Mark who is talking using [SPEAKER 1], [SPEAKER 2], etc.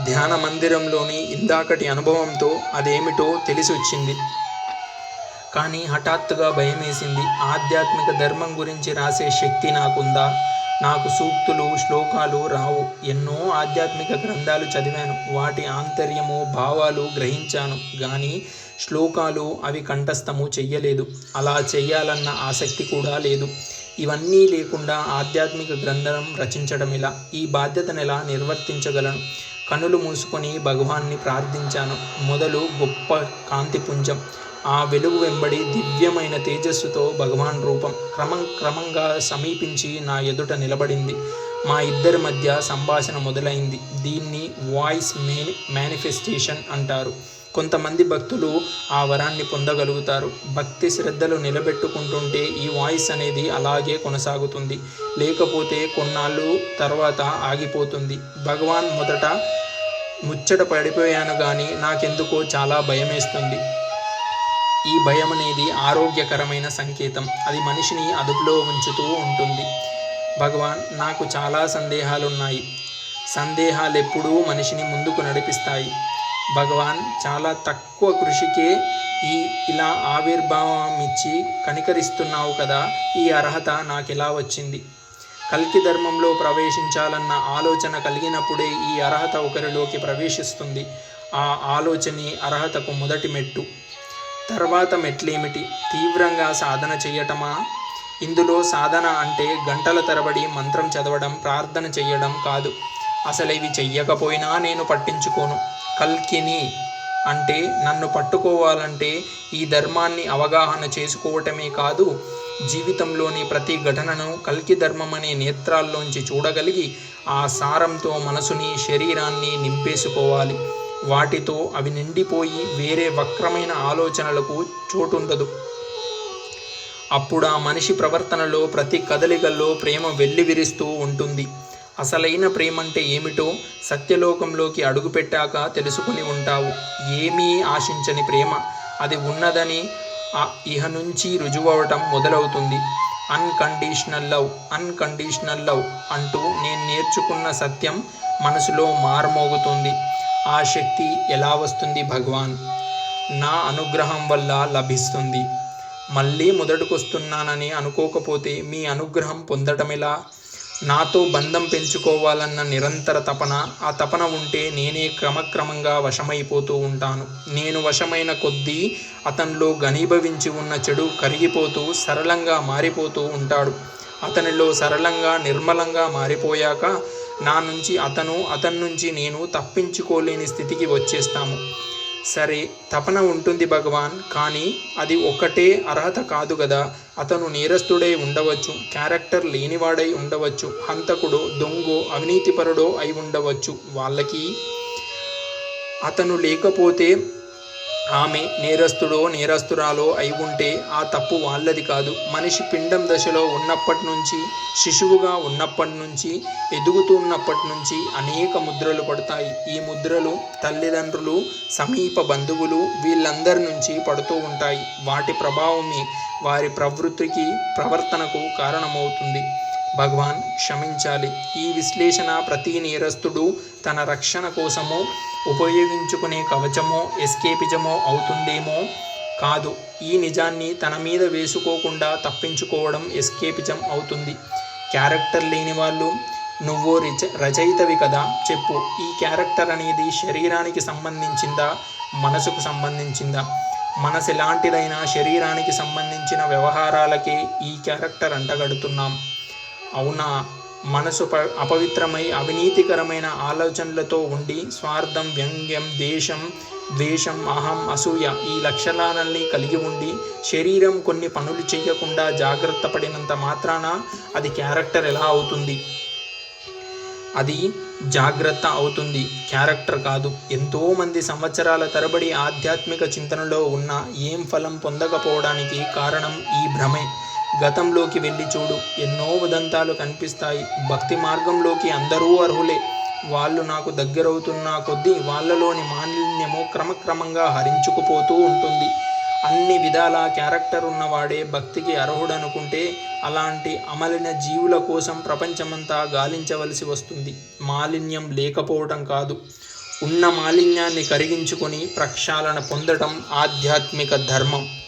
[SPEAKER 1] ధ్యాన మందిరంలోని ఇందాకటి అనుభవంతో అదేమిటో తెలిసొచ్చింది. కానీ హఠాత్తుగా భయమేసింది. ఆధ్యాత్మిక ధర్మం గురించి రాసే శక్తి నాకుందా? నాకు సూక్తులు, శ్లోకాలు రావు. ఎన్నో ఆధ్యాత్మిక గ్రంథాలు చదివాను. వాటి ఆంతర్యము, భావాలు గ్రహించాను. కానీ శ్లోకాలు అవి కంఠస్థము చెయ్యలేదు. అలా చెయ్యాలన్న ఆసక్తి కూడా లేదు. ఇవన్నీ లేకుండా ఆధ్యాత్మిక గ్రంథం రచించడం ఎలా? ఈ బాధ్యతనెలా నిర్వర్తించగలను? కనులు మూసుకొని భగవాన్ని ప్రార్థించాను. మొదలు గొప్ప కాంతిపుంజం. ఆ వెలుగు వెంబడి దివ్యమైన తేజస్సుతో భగవాన్ రూపం క్రమంగా సమీపించి నా ఎదుట నిలబడింది. మా ఇద్దరి మధ్య సంభాషణ మొదలైంది. దీన్ని వాయిస్ మేనిఫెస్టేషన్ అంటారు. కొంతమంది భక్తులు ఆ వరాన్ని పొందగలుగుతారు. భక్తి శ్రద్ధలు నిలబెట్టుకుంటుంటే ఈ వాయిస్ అనేది అలాగే కొనసాగుతుంది. లేకపోతే కొన్నాళ్ళు తర్వాత ఆగిపోతుంది. భగవాన్ మొదట ముచ్చట పడిపోయాను కానీ నాకెందుకో చాలా భయమేస్తుంది. ఈ భయం అనేది ఆరోగ్యకరమైన సంకేతం. అది మనిషిని అదుపులో ఉంచుతూ ఉంటుంది. భగవాన్, నాకు చాలా సందేహాలున్నాయి. సందేహాలెప్పుడూ మనిషిని ముందుకు నడిపిస్తాయి. భగవాన్, చాలా తక్కువ కృషికే ఇలా ఆవిర్భావం ఇచ్చి కనికరిస్తున్నావు కదా, ఈ అర్హత నాకెలా వచ్చింది? కల్కి ధర్మంలో ప్రవేశించాలన్న ఆలోచన కలిగినప్పుడే ఈ అర్హత ఒకరిలోకి ప్రవేశిస్తుంది. ఆ ఆలోచనే అర్హతకు మొదటి మెట్టు. తర్వాత మెట్లేమిటి? తీవ్రంగా సాధన చెయ్యటమా? ఇందులో సాధన అంటే గంటల తరబడి మంత్రం చదవడం, ప్రార్థన చెయ్యడం కాదు. అసలు ఇవి చెయ్యకపోయినా నేను పట్టించుకోను. కల్కిని అంటే నన్ను పట్టుకోవాలంటే ఈ ధర్మాన్ని అవగాహన చేసుకోవటమే కాదు, జీవితంలోని ప్రతి ఘటనను కల్కి ధర్మం అనే నేత్రాల్లోంచి చూడగలిగి ఆ సారంతో మనసుని, శరీరాన్ని నింపేసుకోవాలి. వాటితో అవి నిండిపోయి వేరే వక్రమైన ఆలోచనలకు చోటుండదు. అప్పుడు ఆ మనిషి ప్రవర్తనలో, ప్రతి కదలికల్లో ప్రేమ వెల్లివిరుస్తూ ఉంటుంది. అసలైన ప్రేమంటే ఏమిటో సత్యలోకంలోకి అడుగుపెట్టాక తెలుసుకుని ఉంటావు. ఏమీ ఆశించని ప్రేమ. అది ఉన్నదని ఇహ నుంచి రుజువవటం మొదలవుతుంది. అన్కండిషనల్ లవ్ అంటూ నేను నేర్చుకున్న సత్యం మనసులో మార్మోగుతుంది. ఆ శక్తి ఎలా వస్తుంది భగవాన్? నా అనుగ్రహం వల్ల లభిస్తుంది. మళ్ళీ మొదటికొస్తున్నానని అనుకోకపోతే మీ అనుగ్రహం పొందటమెలా? నాతో బంధం పెంచుకోవాలన్న నిరంతర తపన, ఆ తపన ఉంటే నేనే క్రమక్రమంగా వశమైపోతూ ఉంటాను. నేను వశమైన కొద్దీ అతనిలో ఘనీభవించి ఉన్న చెడు కరిగిపోతూ సరళంగా మారిపోతూ ఉంటాడు. అతనిలో సరళంగా, నిర్మలంగా మారిపోయాక నా నుంచి అతని నుంచి నేను తప్పించుకోలేని స్థితికి వచ్చేస్తాము. సరే, తపన ఉంటుంది భగవాన్, కానీ అది ఒకటే అర్హత కాదు కదా. అతను నేరస్తుడై ఉండవచ్చు, క్యారెక్టర్ లేనివాడై ఉండవచ్చు, హంతకుడో, దొంగో, అవినీతిపరుడో అయి ఉండవచ్చు. వాళ్ళకి అతను లేకపోతే ఆమె నేరస్తుడో నేరస్తురాలో అయి ఉంటే ఆ తప్పు వాళ్ళది కాదు. మనిషి పిండం దశలో ఉన్నప్పటి నుంచి, శిశువుగా ఉన్నప్పటి నుంచి, ఎదుగుతున్నప్పటి నుంచి అనేక ముద్రలు పడతాయి. ఈ ముద్రలు తల్లిదండ్రులు, సమీప బంధువులు వీళ్ళందరి నుంచి పడుతూ ఉంటాయి. వాటి ప్రభావమే వారి ప్రవృత్తికి, ప్రవర్తనకు కారణమవుతుంది. భగవాన్, క్షమించాలి. ఈ విశ్లేషణ ప్రతి నేరస్తుడు తన రక్షణ కోసమో ఉపయోగించుకునే కవచమో, ఎస్కేపిజమో అవుతుందేమో కాదు. ఈ నిజాన్ని తన మీద వేసుకోకుండా తప్పించుకోవడం ఎస్కేపిజం అవుతుంది. క్యారెక్టర్ లేని వాళ్ళు, నువ్వో రచయితవి కదా, చెప్పు, ఈ క్యారెక్టర్ అనేది శరీరానికి సంబంధించిందా, మనసుకు సంబంధించిందా? మనసు ఎలాంటిదైనా శరీరానికి సంబంధించిన వ్యవహారాలకే ఈ క్యారెక్టర్ అంటగడుతున్నాం. అవునా? మనసు అపవిత్రమై అవినీతికరమైన ఆలోచనలతో ఉండి స్వార్థం, వ్యంగ్యం, దేశం, ద్వేషం, అహం, అసూయ ఈ లక్షణాలన్నీ కలిగి ఉండి శరీరం కొన్ని పనులు చేయకుండా జాగ్రత్త పడినంత మాత్రాన అది క్యారెక్టర్ ఎలా అవుతుంది? అది జాగ్రత్త అవుతుంది, క్యారెక్టర్ కాదు. ఎంతోమంది సంవత్సరాల తరబడి ఆధ్యాత్మిక చింతనలో ఉన్న ఏం ఫలం పొందకపోవడానికి కారణం ఈ భ్రమే. గతంలోకి వెళ్ళి చూడు, ఎన్నో ఉదంతాలు కనిపిస్తాయి. భక్తి మార్గంలోకి అందరూ అర్హులే. వాళ్ళు నాకు దగ్గరవుతున్న కొద్దీ వాళ్ళలోని మాలిన్యము క్రమక్రమంగా హరించుకుపోతూ ఉంటుంది. అన్ని విధాల క్యారెక్టర్ ఉన్నవాడే భక్తికి అర్హుడనుకుంటే అలాంటి అమలిన జీవుల కోసం ప్రపంచమంతా గాలించవలసి వస్తుంది. మాలిన్యం లేకపోవటం కాదు, ఉన్న మాలిన్యాన్ని కరిగించుకొని ప్రక్షాళన పొందడం ఆధ్యాత్మిక ధర్మం.